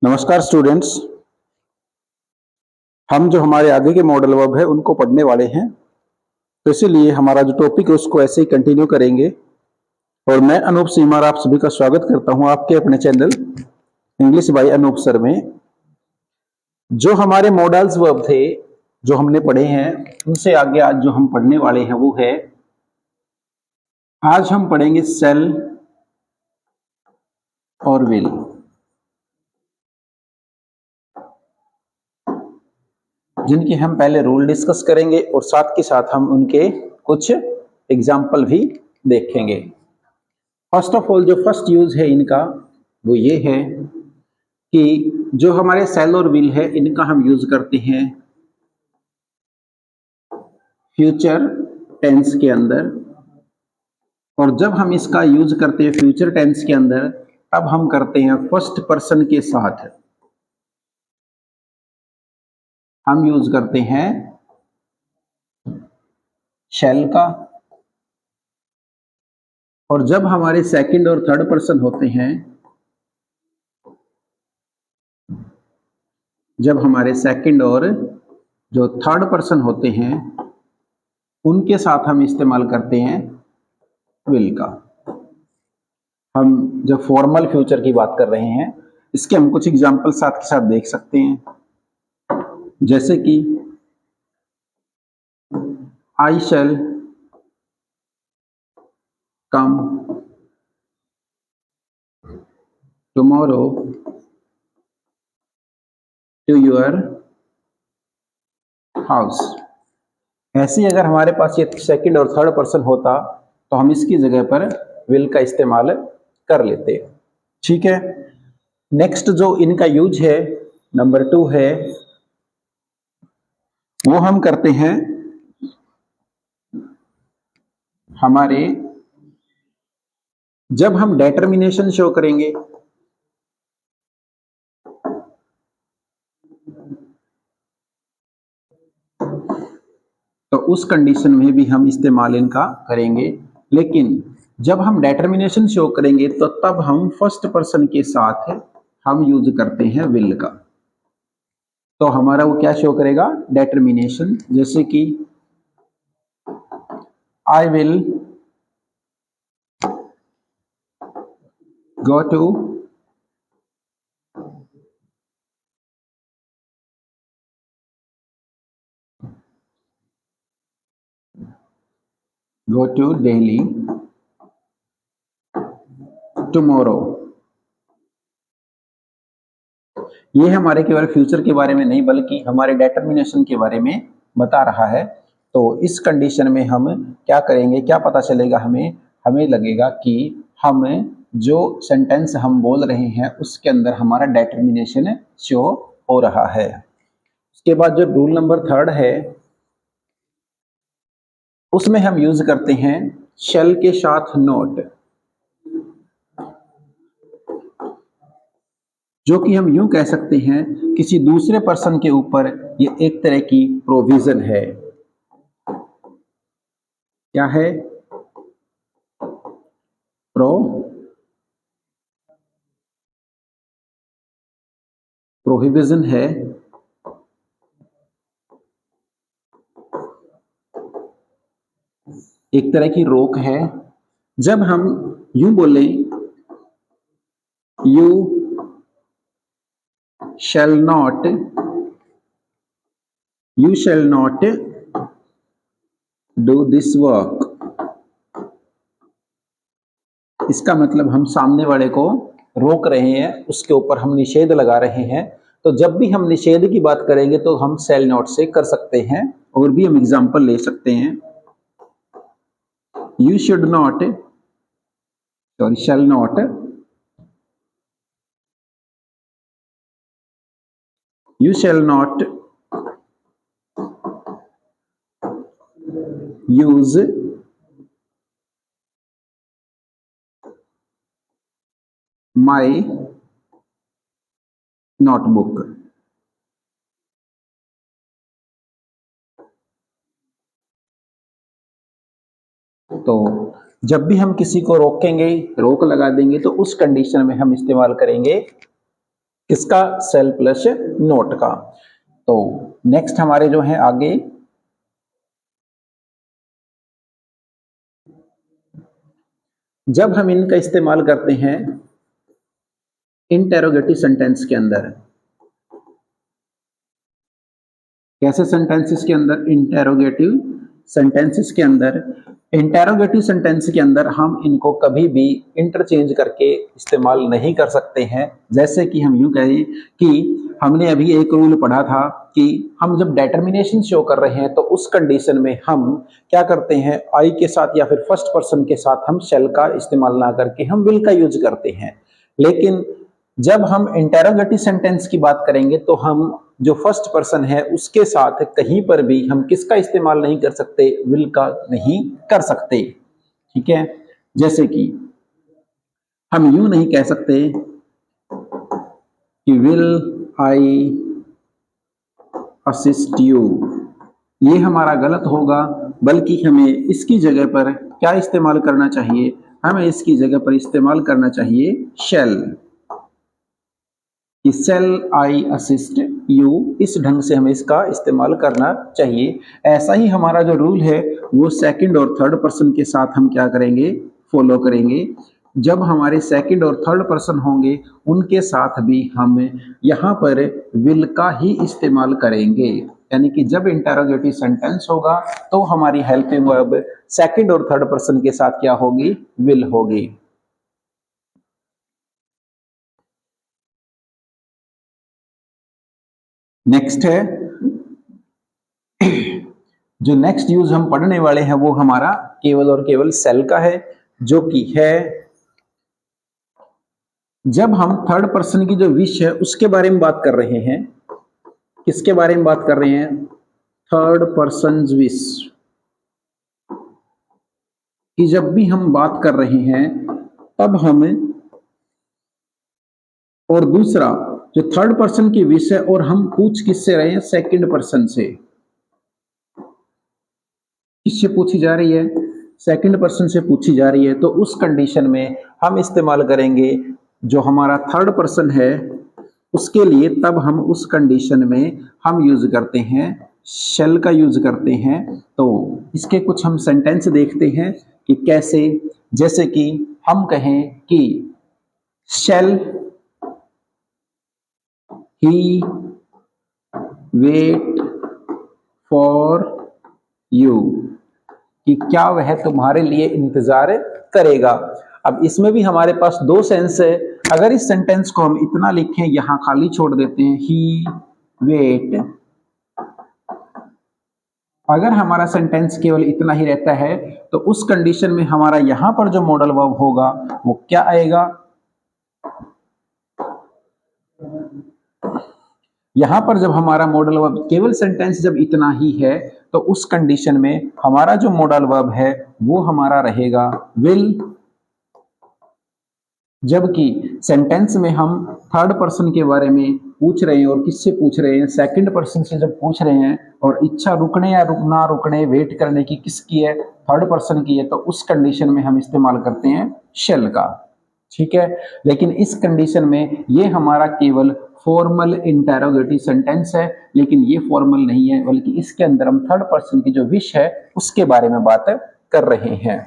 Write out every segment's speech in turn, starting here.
नमस्कार स्टूडेंट्स। हम जो हमारे आगे के मॉडल वर्ब है उनको पढ़ने वाले हैं, तो इसीलिए हमारा जो टॉपिक है उसको ऐसे ही कंटिन्यू करेंगे। और मैं अनूप सीमार आप सभी का स्वागत करता हूं आपके अपने channel English by Anoop sir में। जो हमारे मॉडल्स वर्ब थे जो हमने पढ़े हैं उनसे आगे आज जो हम पढ़ने वाले हैं वो है, आज हम पढ़ेंगे सेल और विल। जिनकी हम पहले रूल डिस्कस करेंगे और साथ के साथ हम उनके कुछ एग्जाम्पल भी देखेंगे। फर्स्ट ऑफ ऑल जो फर्स्ट यूज है इनका वो ये है कि जो हमारे सेल और विल है इनका हम यूज करते हैं फ्यूचर टेंस के अंदर। और जब हम इसका यूज करते हैं फ्यूचर टेंस के अंदर तब हम करते हैं फर्स्ट पर्सन के साथ। हम यूज करते हैं शैल का। और जब हमारे सेकंड और थर्ड पर्सन होते हैं, जब हमारे सेकंड और जो थर्ड पर्सन होते हैं उनके साथ हम इस्तेमाल करते हैं विल का। हम जब फॉर्मल फ्यूचर की बात कर रहे हैं इसके हम कुछ एग्जाम्पल साथ के साथ देख सकते हैं, जैसे कि I shall come tomorrow to your house. ऐसे अगर हमारे पास ये सेकंड और थर्ड पर्सन होता तो हम इसकी जगह पर विल का इस्तेमाल कर लेते। ठीक है। नेक्स्ट जो इनका यूज है नंबर 2 है, वो हम करते हैं हमारे जब हम डिटरमिनेशन शो करेंगे तो उस कंडीशन में भी हम इस्तेमाल इनका करेंगे। लेकिन जब हम डिटरमिनेशन शो करेंगे तो तब हम फर्स्ट पर्सन के साथ हम यूज करते हैं विल का। तो हमारा वो क्या शो करेगा, डिटरमिनेशन। जैसे कि I will go to Delhi tomorrow. ये हमारे केवल फ्यूचर के बारे में नहीं बल्कि हमारे डिटरमिनेशन के बारे में बता रहा है। तो इस कंडीशन में हम क्या करेंगे, क्या पता चलेगा हमें, हमें लगेगा कि हम जो सेंटेंस हम बोल रहे हैं उसके अंदर हमारा डिटरमिनेशन शो हो रहा है। उसके बाद जो रूल नंबर 3 है उसमें हम यूज करते हैं शैल के साथ नॉट, जो कि हम यूं कह सकते हैं किसी दूसरे पर्सन के ऊपर ये एक तरह की प्रोविजन है। क्या है, प्रोहिबिशन है। एक तरह की रोक है। जब हम यूं बोले you shall not do this work, इसका मतलब हम सामने वाले को रोक रहे हैं, उसके ऊपर हम निषेध लगा रहे हैं। तो जब भी हम निषेध की बात करेंगे तो हम शैल नॉट से कर सकते हैं। और भी हम एग्जांपल ले सकते हैं, you should not shall not you shall not use my notebook। तो जब भी हम किसी को रोकेंगे, रोक लगा देंगे तो उस कंडीशन में हम इस्तेमाल करेंगे किसका? सेल प्लस नोट का। तो नेक्स्ट हमारे जो है आगे, जब हम इनका इस्तेमाल करते हैं इंटेरोगेटिव सेंटेंस के अंदर, कैसे सेंटेंसेस के अंदर? इंटेरोगेटिव सेंटेंसेस के अंदर, इंटेरोगेटिव सेंटेंस के अंदर हम इनको कभी भी इंटरचेंज करके इस्तेमाल नहीं कर सकते हैं। जैसे कि हम यूं कहें कि हमने अभी एक रूल पढ़ा था कि हम जब डिटर्मिनेशन शो कर रहे हैं तो उस कंडीशन में हम क्या करते हैं, आई के साथ या फिर फर्स्ट पर्सन के साथ हम शेल का इस्तेमाल ना करके हम विल का यूज करते हैं। लेकिन जब हम इंटेरोगेटिव सेंटेंस की बात करेंगे तो हम जो फर्स्ट पर्सन है उसके साथ कहीं पर भी हम किसका इस्तेमाल नहीं कर सकते? विल का नहीं कर सकते। ठीक है, जैसे कि हम यूं नहीं कह सकते कि विल आई असिस्ट यू, ये हमारा गलत होगा, बल्कि हमें इसकी जगह पर क्या इस्तेमाल करना चाहिए? हमें इसकी जगह पर इस्तेमाल करना चाहिए shall, shall I assist you, इस ढंग से हमें इसका इस्तेमाल करना चाहिए। ऐसा ही हमारा जो रूल है वो सेकंड और थर्ड पर्सन के साथ हम क्या करेंगे? फॉलो करेंगे। जब हमारे सेकंड और थर्ड पर्सन होंगे उनके साथ भी हम यहाँ पर विल का ही इस्तेमाल करेंगे। यानी कि जब इंटेरोगेटिव सेंटेंस होगा तो हमारी हेल्पिंग वर्ब सेकंड और थर्ड पर्सन के साथ क्या होगी? विल होगी। नेक्स्ट है, जो नेक्स्ट यूज हम पढ़ने वाले हैं वो हमारा केवल और केवल सेल का है, जो कि है जब हम थर्ड पर्सन की जो विश है उसके बारे में बात कर रहे हैं। किसके बारे में बात कर रहे हैं? थर्ड पर्सन विश कि जब भी हम बात कर रहे हैं तब हम, और दूसरा जो थर्ड पर्सन की विश है और हम पूछ किससे रहे हैं? सेकंड पर्सन से। किससे पूछी जा रही है? सेकंड पर्सन से पूछी जा रही है। तो उस कंडीशन में हम इस्तेमाल करेंगे जो हमारा थर्ड पर्सन है उसके लिए, तब हम उस कंडीशन में हम यूज करते हैं शेल का यूज करते हैं। तो इसके कुछ हम सेंटेंस देखते हैं कि कैसे। जैसे कि हम कहें कि shall he wait for you, कि क्या वह तुम्हारे लिए इंतजार करेगा। अब इसमें भी हमारे पास दो सेंस है। अगर इस सेंटेंस को हम इतना लिखें, यहां खाली छोड़ देते हैं ही वेट, अगर हमारा सेंटेंस केवल इतना ही रहता है तो उस कंडीशन में हमारा यहां पर जो मॉडल वर्ब होगा वो क्या आएगा? यहां पर जब हमारा मॉडल वर्ब केवल सेंटेंस जब इतना ही है तो उस कंडीशन में हमारा जो मॉडल वर्ब है वो हमारा रहेगा विल। जबकि सेंटेंस में हम थर्ड पर्सन के बारे में पूछ रहे हैं, और किससे पूछ रहे हैं? सेकंड पर्सन से जब पूछ रहे हैं, और इच्छा रुकने या रुकना रुकने वेट करने की किसकी है? थर्ड पर्सन की है। तो उस कंडीशन में हम इस्तेमाल करते हैं शेल का। ठीक है, लेकिन इस कंडीशन में ये हमारा केवल फॉर्मल इंटेरोगेटिव सेंटेंस है, लेकिन ये फॉर्मल नहीं है, बल्कि इसके अंदर हम थर्ड पर्सन की जो विश है उसके बारे में बात कर रहे हैं।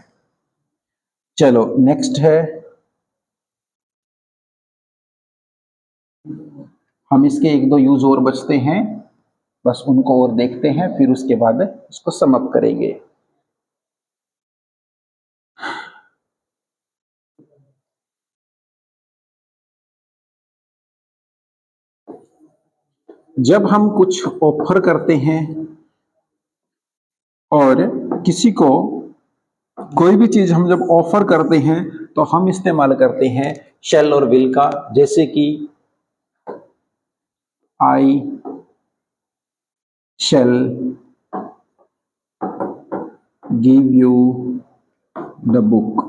चलो नेक्स्ट है, हम इसके एक दो यूज और बचते हैं, बस उनको और देखते हैं, फिर उसके बाद इसको समअप करेंगे। जब हम कुछ ऑफर करते हैं और किसी को कोई भी चीज हम जब ऑफर करते हैं तो हम इस्तेमाल करते हैं शेल और विल का। जैसे कि I shall give you the book.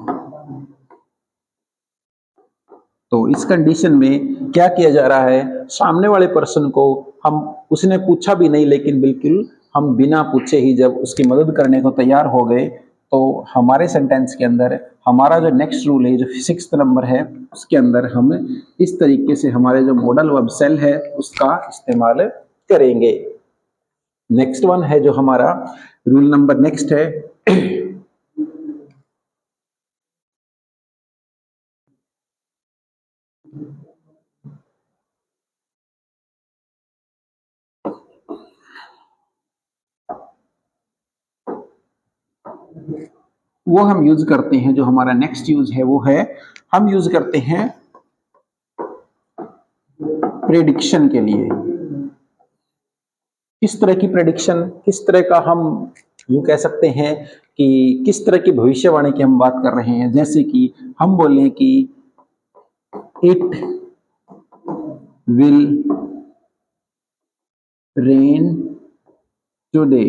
तो इस कंडीशन में क्या किया जा रहा है? सामने वाले पर्सन को हम, उसने पूछा भी नहीं, लेकिन बिल्कुल हम बिना पूछे ही जब उसकी मदद करने को तैयार हो गए तो हमारे सेंटेंस के अंदर हमारा जो नेक्स्ट रूल है, जो 6th नंबर है, उसके अंदर हम इस तरीके से हमारे जो मॉडल वर्ब सेल है उसका इस्तेमाल करेंगे। नेक्स्ट वन है जो हमारा रूल नंबर नेक्स्ट है, वो हम यूज करते हैं, जो हमारा नेक्स्ट यूज है वो है हम यूज करते हैं प्रेडिक्शन के लिए। किस तरह की प्रेडिक्शन, किस तरह का, हम यूं कह सकते हैं कि किस तरह की भविष्यवाणी की हम बात कर रहे हैं। जैसे कि हम बोलें कि इट विल रेन टुडे,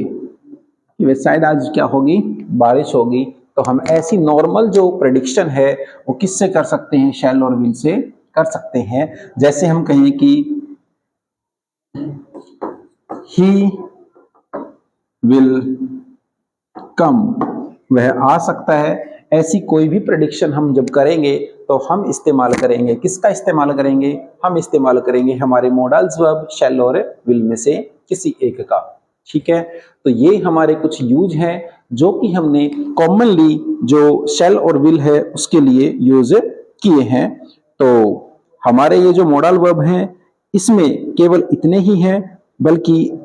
कि शायद आज क्या होगी, बारिश होगी। तो हम ऐसी नॉर्मल जो प्रेडिक्शन है वो किससे कर सकते हैं, शैल और विल से कर सकते हैं। जैसे हम कहें कि ही विल कम, वह आ सकता है। ऐसी कोई भी प्रेडिक्शन हम जब करेंगे तो हम इस्तेमाल करेंगे, किसका इस्तेमाल करेंगे, हम इस्तेमाल करेंगे हमारे मॉडल्स वर्ब शैल और विल में से किसी एक का। ठीक है, तो ये हमारे कुछ यूज हैं जो कि हमने कॉमनली जो शैल और विल है उसके लिए यूज किए हैं। तो हमारे ये जो मॉडल वर्ब हैं इसमें केवल इतने ही हैं, बल्कि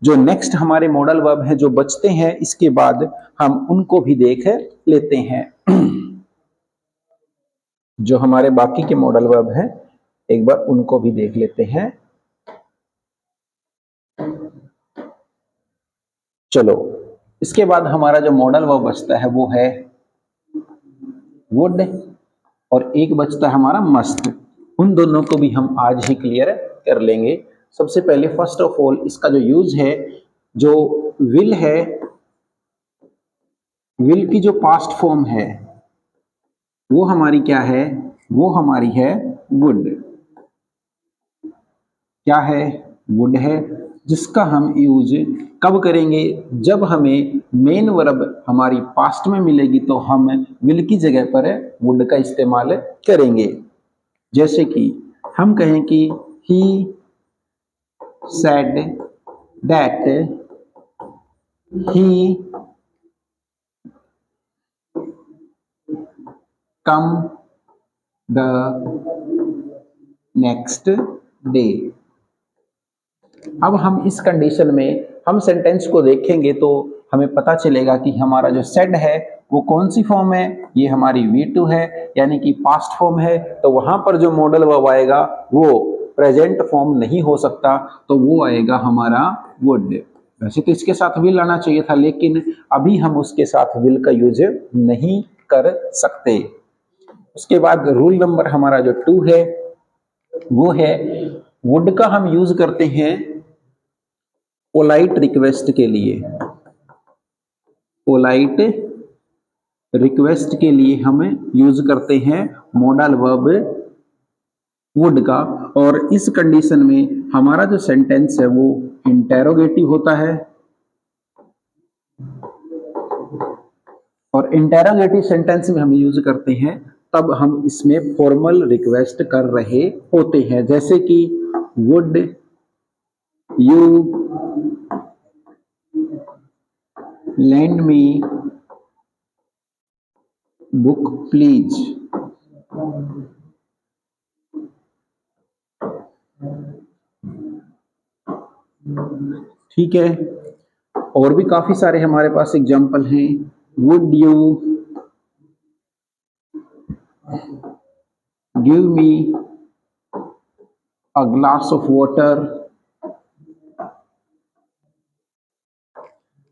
जो नेक्स्ट हमारे मॉडल वर्ब हैं जो बचते हैं इसके बाद हम उनको भी देख लेते हैं। जो हमारे बाकी के मॉडल वर्ब हैं एक बार उनको भी देख लेते हैं। चलो, इसके बाद हमारा जो मॉडल वर्ब बचता है वो है वुड, और एक बचता है हमारा मस्ट। उन दोनों को भी हम आज ही क्लियर कर लेंगे। सबसे पहले फर्स्ट ऑफ ऑल इसका जो यूज है, जो विल है, विल की जो पास्ट फॉर्म है वो हमारी क्या है, वो हमारी है वुड। क्या है, वुड है, जिसका हम यूज कब करेंगे, जब हमें मेन वर्ब हमारी पास्ट में मिलेगी तो हम विल की जगह पर वुड का इस्तेमाल करेंगे। जैसे कि हम कहें कि ही said that he come the next day। अब हम इस कंडीशन में हम सेंटेंस को देखेंगे तो हमें पता चलेगा कि हमारा जो सेड है वो कौन सी फॉर्म है, ये हमारी V2 है, यानी कि पास्ट फॉर्म है। तो वहां पर जो मॉडल वर्ब आएगा वो प्रेजेंट फॉर्म नहीं हो सकता, तो वो आएगा हमारा वुड। वैसे तो इसके साथ विल आना चाहिए था, लेकिन अभी हम उसके साथ विल का यूज नहीं कर सकते। उसके बाद रूल नंबर हमारा जो 2 है वो है वुड का हम यूज करते हैं पोलाइट रिक्वेस्ट के लिए। पोलाइट रिक्वेस्ट के लिए हम यूज करते हैं मॉडल वर्ब वुड का, और इस कंडीशन में हमारा जो सेंटेंस है वो इंटेरोगेटिव होता है, और इंटेरोगेटिव सेंटेंस में हम यूज करते हैं तब हम इसमें फॉर्मल रिक्वेस्ट कर रहे होते हैं। जैसे कि would you lend me book please। ठीक है, और भी काफी सारे हमारे पास एग्जाम्पल हैं। Would you give me a glass of water.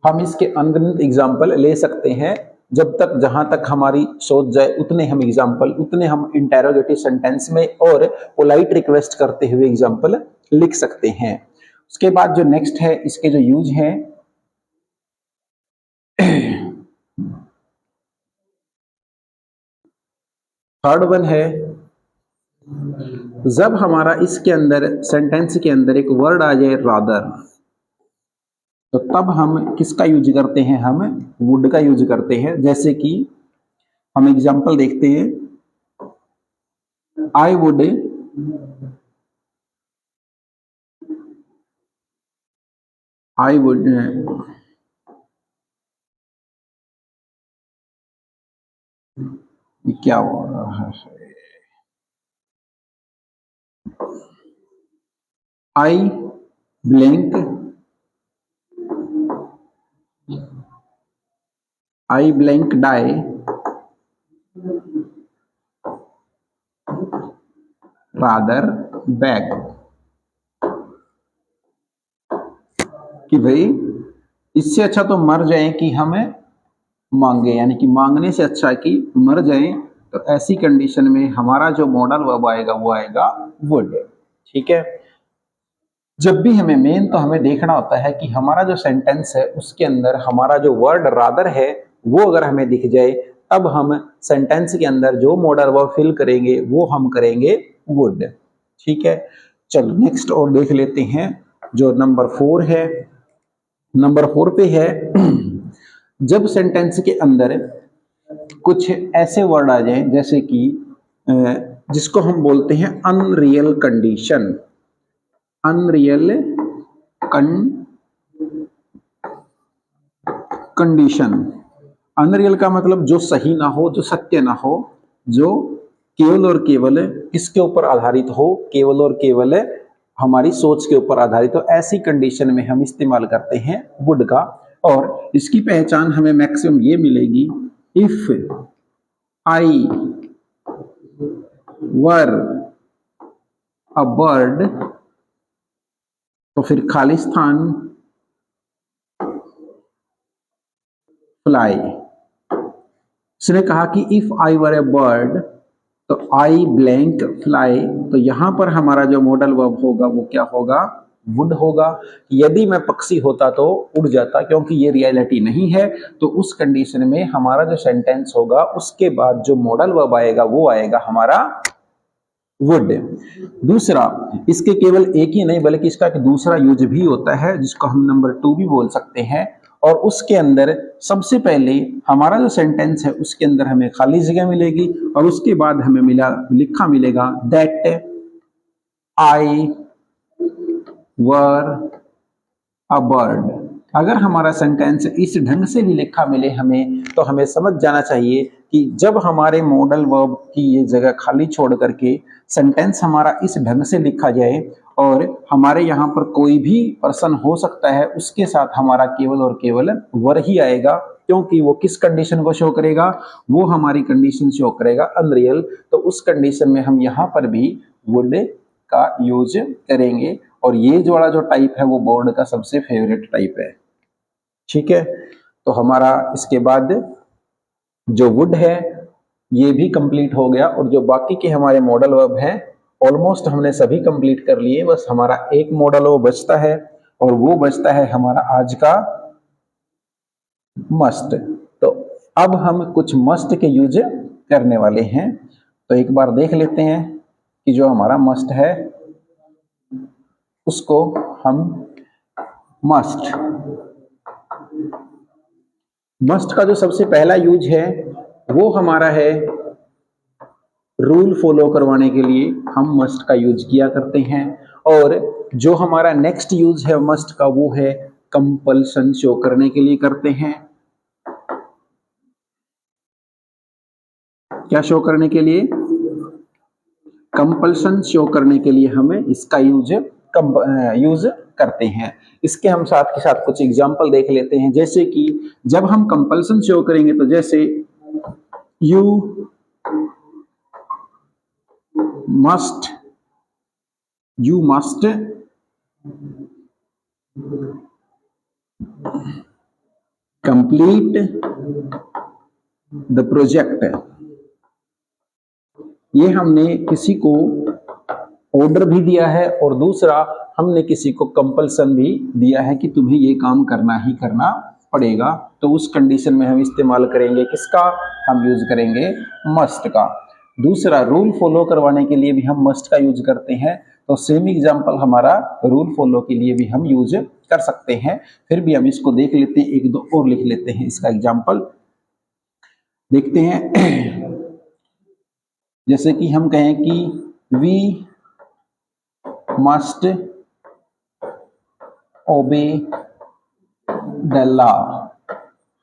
हम इसके अनगिनत एग्जाम्पल ले सकते हैं, जब तक जहां तक हमारी सोच जाए उतने हम एग्जाम्पल, उतने हम इंटेरोगेटिव सेंटेंस में और पोलाइट रिक्वेस्ट करते हुए एग्जाम्पल लिख सकते हैं। उसके बाद जो नेक्स्ट है इसके जो यूज है, थर्ड वन है जब हमारा इसके अंदर सेंटेंस के अंदर एक वर्ड आ जाए रादर, तो तब हम किसका यूज करते हैं, हम वुड का यूज करते हैं। जैसे कि हम एग्जांपल देखते हैं, आई वुड ये क्या हो रहा है, I blank die rather beg, कि भाई इससे अच्छा तो मर जाए कि हमें मांगे, यानी कि मांगने से अच्छा है कि मर जाए। तो ऐसी कंडीशन में हमारा जो मॉडल वर्ब आएगा वो आएगा वुड। ठीक है, जब भी हमें मेन तो हमें देखना होता है कि हमारा जो सेंटेंस है उसके अंदर हमारा जो वर्ड रादर है वो अगर हमें दिख जाए, तब हम सेंटेंस के अंदर जो मॉडल वर्ब फिल करेंगे वो हम करेंगे वुड। ठीक है, चलो नेक्स्ट और देख लेते हैं, जो नंबर 4 है। नंबर 4 पे है जब सेंटेंस के अंदर कुछ ऐसे वर्ड आ जाए जैसे कि जिसको हम बोलते हैं unreal condition, unreal condition. Unreal का मतलब जो सही ना हो, जो सत्य ना हो, जो केवल और केवल किसके ऊपर आधारित हो, केवल और केवल हमारी सोच के ऊपर आधारित हो, ऐसी कंडीशन में हम इस्तेमाल करते हैं वुड का। और इसकी पहचान हमें मैक्सिमम ये मिलेगी, if I were a bird, तो फिर खालिस्तान फ्लाई। उसने कहा कि if I were A bird, तो आई ब्लैंक फ्लाई, तो यहां पर हमारा जो मॉडल वर्ब होगा वो क्या होगा, वुड होगा। यदि मैं पक्षी होता तो उड़ जाता, क्योंकि ये रियलिटी नहीं है, तो उस कंडीशन में हमारा जो सेंटेंस होगा उसके बाद जो मॉडल वर्ब आएगा वो आएगा हमारा वुड। दूसरा, इसके केवल एक ही नहीं बल्कि इसका एक दूसरा यूज भी होता है जिसको हम नंबर 2 भी बोल सकते हैं। और उसके अंदर सबसे पहले हमारा जो सेंटेंस है उसके अंदर हमें खाली जगह मिलेगी और उसके बाद हमें लिखा मिलेगा that I were a bird. अगर हमारा सेंटेंस इस ढंग से भी लिखा मिले हमें, तो हमें समझ जाना चाहिए कि जब हमारे मॉडल वर्ब की ये जगह खाली छोड़ करके सेंटेंस हमारा इस ढंग से लिखा जाए और हमारे यहाँ पर कोई भी पर्सन हो सकता है, उसके साथ हमारा केवल और केवल वर ही आएगा, क्योंकि वो किस कंडीशन को शो करेगा, वो हमारी कंडीशन शो करेगा अनरियल। तो उस कंडीशन में हम यहाँ पर भी वुड का यूज करेंगे। और ये जो वाला जो टाइप है वो बोर्ड का सबसे फेवरेट टाइप है। ठीक है, तो हमारा इसके बाद जो वुड है ये भी कंप्लीट हो गया, और जो बाकी के हमारे मॉडल वर्ब हैं ऑलमोस्ट हमने सभी कंप्लीट कर लिए। बस हमारा एक मॉडल वर्ब बचता है और वो बचता है हमारा आज का मस्ट। तो अब हम कुछ मस्ट के यूज करने वाले हैं। तो एक बार देख लेते हैं कि जो हमारा मस्ट है उसको हम मस्ट का जो सबसे पहला यूज है वो हमारा है रूल फॉलो करवाने के लिए हम मस्ट का यूज किया करते हैं। और जो हमारा नेक्स्ट यूज है मस्ट का वो है कंपल्सन शो करने के लिए करते हैं। क्या शो करने के लिए, कंपल्सन शो करने के लिए हमें इसका यूज करते हैं। इसके हम साथ के साथ कुछ एग्जांपल देख लेते हैं। जैसे कि जब हम कंपल्सन शो करेंगे तो जैसे you must complete the project, ये हमने किसी को ऑर्डर भी दिया है और दूसरा हमने किसी को कंपल्सन भी दिया है कि तुम्हें ये काम करना ही करना पड़ेगा। तो उस कंडीशन में हम इस्तेमाल करेंगे किसका, हम यूज करेंगे मस्ट का। दूसरा, रूल फॉलो करवाने के लिए भी हम मस्ट का यूज करते हैं। तो सेम एग्जांपल हमारा रूल फॉलो के लिए भी हम यूज कर सकते हैं, फिर भी हम इसको देख लेते हैं, एक दो और लिख लेते हैं इसका एग्जाम्पल देखते हैं। जैसे कि हम कहें कि we must obey the law,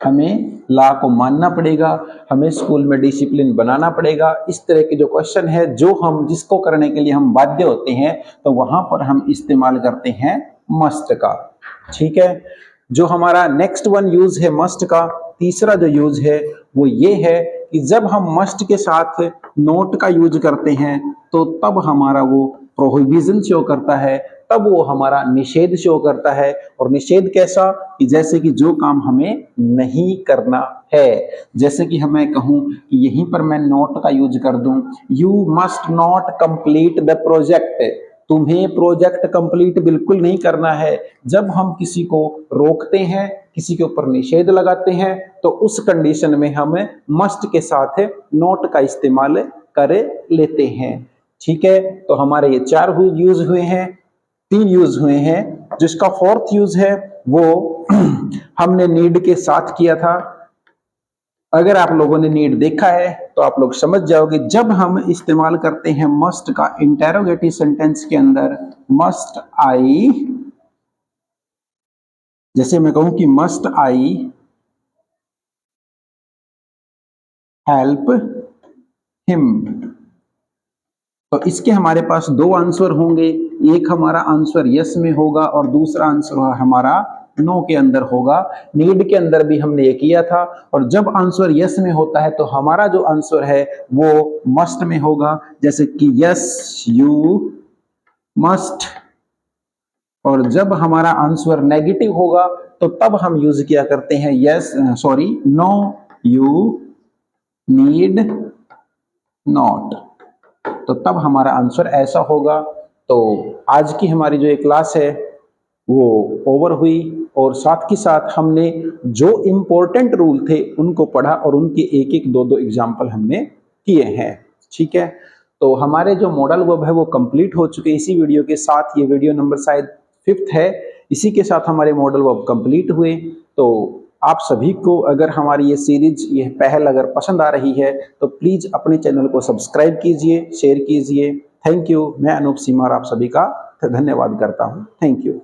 हमें लॉ को मानना पड़ेगा, हमें स्कूल में डिसिप्लिन बनाना पड़ेगा। इस तरह के जो क्वेश्चन है जो हम जिसको करने के लिए हम बाध्य होते हैं, तो वहां पर हम इस्तेमाल करते हैं मस्ट का। ठीक है, जो हमारा नेक्स्ट वन यूज है मस्ट का, तीसरा जो यूज है वो ये है कि जब हम मस्ट के साथ नोट का यूज करते हैं तो तब हमारा वो प्रोहिबिशन शो करता है, तब वो हमारा निषेध शो करता है। और निषेध कैसा, कि जैसे कि जो काम हमें नहीं करना है, जैसे कि हमें कहूं कि यहीं पर मैं नोट का यूज कर दूं, you must not complete the project, तुम्हें प्रोजेक्ट कंप्लीट बिल्कुल नहीं करना है। जब हम किसी को रोकते हैं, किसी के ऊपर निषेध लगाते हैं, तो उस कंडीशन में हम मस्ट के साथ नोट का इस्तेमाल कर लेते हैं। ठीक है, तो हमारे ये 4 यूज हुए हैं, 3 यूज हुए हैं। जिसका 4th यूज है वो हमने नीड के साथ किया था। अगर आप लोगों ने नीड देखा है तो आप लोग समझ जाओगे, जब हम इस्तेमाल करते हैं मस्ट का इंटेरोगेटिव सेंटेंस के अंदर, मस्ट आई, जैसे मैं कहूं कि मस्ट आई हेल्प हिम, तो इसके हमारे पास 2 आंसर होंगे। एक हमारा आंसर यस में होगा और दूसरा आंसर हमारा नो के अंदर होगा। नीड के अंदर भी हमने ये किया था, और जब आंसर यस में होता है तो हमारा जो आंसर है वो मस्ट में होगा, जैसे कि यस यू मस्ट। और जब हमारा आंसर नेगेटिव होगा तो तब हम यूज किया करते हैं नो यू नीड नॉट, तो तब हमारा आंसर ऐसा होगा। तो आज की हमारी जो ये क्लास है वो ओवर हुई, और साथ ही साथ हमने जो इम्पोर्टेंट रूल थे उनको पढ़ा और उनके एक एक दो एग्जाम्पल हमने किए हैं। ठीक है, तो हमारे जो मॉडल वर्ब है वो कंप्लीट हो चुके इसी वीडियो के साथ। ये वीडियो नंबर शायद 5th है, इसी के साथ हमारे मॉडल वर्ब कंप्लीट हुए। तो आप सभी को अगर हमारी ये सीरीज, ये पहल अगर पसंद आ रही है तो प्लीज अपने चैनल को सब्सक्राइब कीजिए, शेयर कीजिए। Thank you. मैं अनूप सीमार आप सभी का धन्यवाद करता हूँ। Thank you.